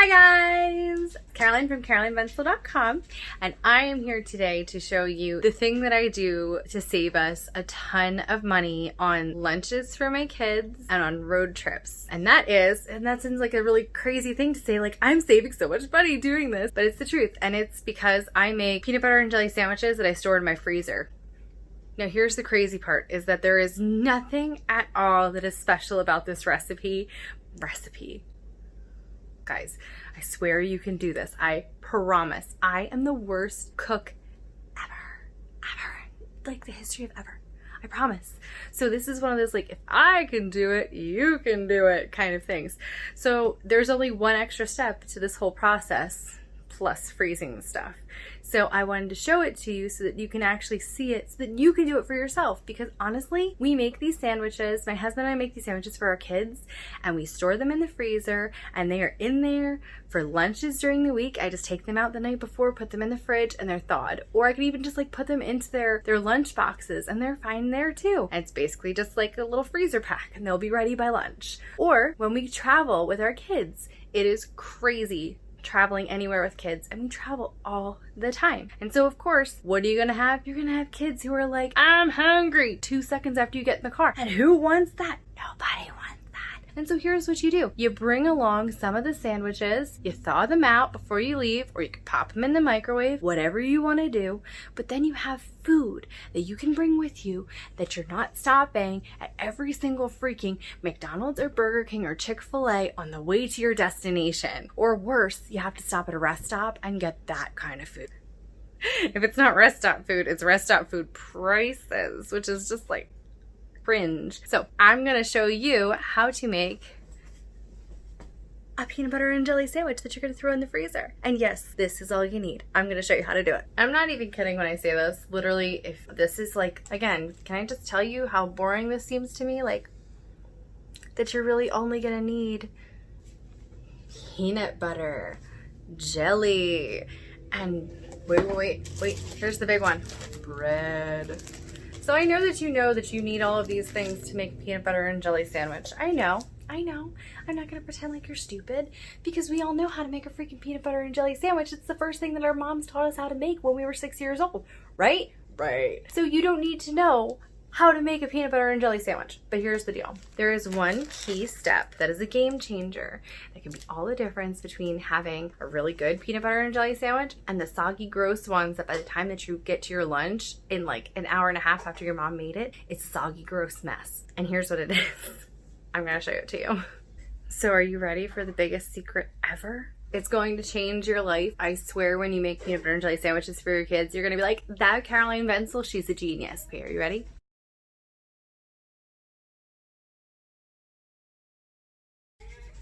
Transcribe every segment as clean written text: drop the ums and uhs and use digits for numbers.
Hi guys! Caroline from CarolineVensel.com, and I am here today to show you the thing that I do to save us a ton of money on lunches for my kids and on road trips. And that seems like a really crazy thing to say, like I'm saving so much money doing this, but it's the truth. And it's because I make peanut butter and jelly sandwiches that I store in my freezer. Now here's the crazy part, is that there is nothing at all that is special about this recipe. Guys, I swear you can do this. I promise. I am the worst cook ever. Like the history of ever. I promise. So this is one of those, like, if I can do it, you can do it kind of things. So there's only one extra step to this whole process, plus freezing the stuff. So I wanted to show it to you so that you can actually see it, so that you can do it for yourself. Because honestly, we make these sandwiches, my husband and I make these sandwiches for our kids, and we store them in the freezer, and they are in there for lunches during the week. I just take them out the night before, put them in the fridge, and they're thawed. Or I can even just like put them into their lunch boxes, and they're fine there too. And it's basically just like a little freezer pack, and they'll be ready by lunch. Or when we travel with our kids, it is crazy traveling anywhere with kids, and we travel all the time. And so of course, what are you gonna have? You're gonna have kids who are like, I'm hungry 2 seconds after you get in the car. And who wants that? Nobody wants that. And so here's what you do. You bring along some of the sandwiches, you thaw them out before you leave, or you can pop them in the microwave, whatever you want to do. But then you have food that you can bring with you, that you're not stopping at every single freaking McDonald's or Burger King or Chick-fil-A on the way to your destination. Or worse, you have to stop at a rest stop and get that kind of food. If it's not rest stop food, it's rest stop food prices, which is just like cringe. So I'm gonna show you how to make a peanut butter and jelly sandwich that you're gonna throw in the freezer. And yes, this is all you need. I'm gonna show you how to do it. I'm not even kidding when I say this. Literally, if this is like, again, can I just tell you how boring this seems to me? Like, that you're really only gonna need peanut butter, jelly, and wait, here's the big one, bread. So I know that you need all of these things to make a peanut butter and jelly sandwich. I know. I'm not gonna pretend like you're stupid, because we all know how to make a freaking peanut butter and jelly sandwich. It's the first thing that our moms taught us how to make when we were 6 years old, right? Right. So you don't need to know how to make a peanut butter and jelly sandwich. But here's the deal. There is one key step that is a game changer. That can be all the difference between having a really good peanut butter and jelly sandwich and the soggy, gross ones that by the time that you get to your lunch in like an hour and a half after your mom made it, it's a soggy, gross mess. And here's what it is. I'm gonna show it to you. So are you ready for the biggest secret ever? It's going to change your life. I swear, when you make peanut butter and jelly sandwiches for your kids, you're gonna be like, that Caroline Vensel, she's a genius. Okay, are you ready?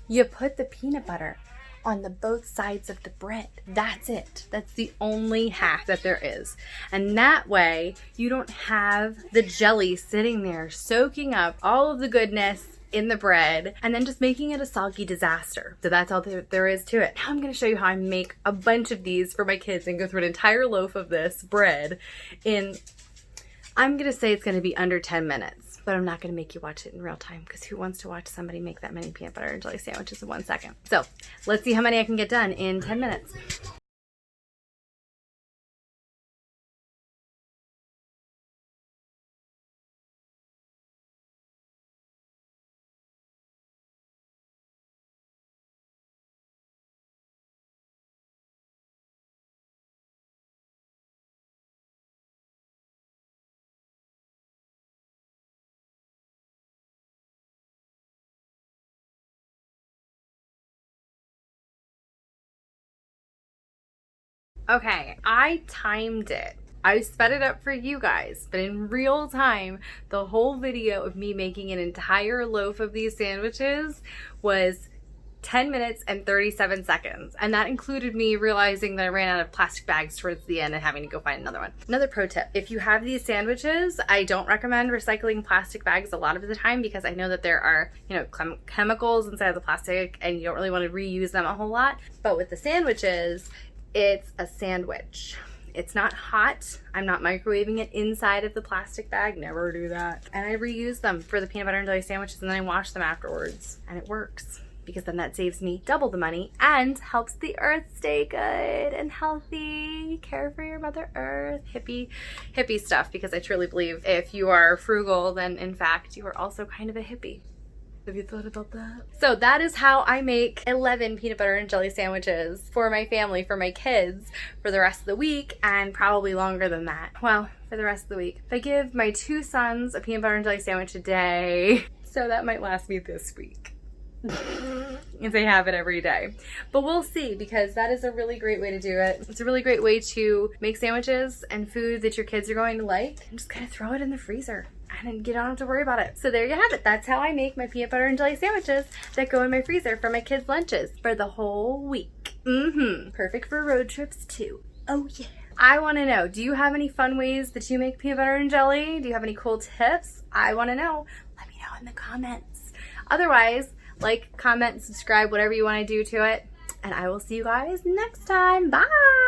You put the peanut butter on the both sides of the bread. That's it. That's the only hack that there is. And that way, you don't have the jelly sitting there soaking up all of the goodness in the bread and then just making it a soggy disaster. So that's all there is to it. Now I'm gonna show you how I make a bunch of these for my kids and go through an entire loaf of this bread in, I'm gonna say it's gonna be under 10 minutes. But I'm not gonna make you watch it in real time, because who wants to watch somebody make that many peanut butter and jelly sandwiches in 1 second? So let's see how many I can get done in 10 minutes. Okay, I timed it. I sped it up for you guys, but in real time, the whole video of me making an entire loaf of these sandwiches was 10 minutes and 37 seconds. And that included me realizing that I ran out of plastic bags towards the end and having to go find another one. Another pro tip, if you have these sandwiches, I don't recommend recycling plastic bags a lot of the time, because I know that there are, chemicals inside of the plastic and you don't really want to reuse them a whole lot. But with the sandwiches, it's a sandwich. It's not hot. I'm not microwaving it inside of the plastic bag. Never do that. And I reuse them for the peanut butter and jelly sandwiches, and then I wash them afterwards, and it works. because then that saves me double the money and helps the earth stay good and healthy. Care for your Mother Earth. Hippie stuff, because I truly believe if you are frugal, then in fact you are also kind of a hippie. Have you thought about that? So that is how I make 11 peanut butter and jelly sandwiches for my family, for my kids, for the rest of the week, and probably longer than that. Well, for the rest of the week. If I give my 2 sons a peanut butter and jelly sandwich a day, so that might last me this week. If they have it every day. But we'll see, because that is a really great way to do it. It's a really great way to make sandwiches and food that your kids are going to like, and just kind of throw it in the freezer and you don't have to worry about it. So there you have it. That's how I make my peanut butter and jelly sandwiches that go in my freezer for my kids' lunches for the whole week. Perfect for road trips too. Oh yeah. I want to know, do you have any fun ways that you make peanut butter and jelly? Do you have any cool tips? I want to know. Let me know in the comments. Otherwise, like, comment, subscribe, whatever you want to do to it. And I will see you guys next time. Bye!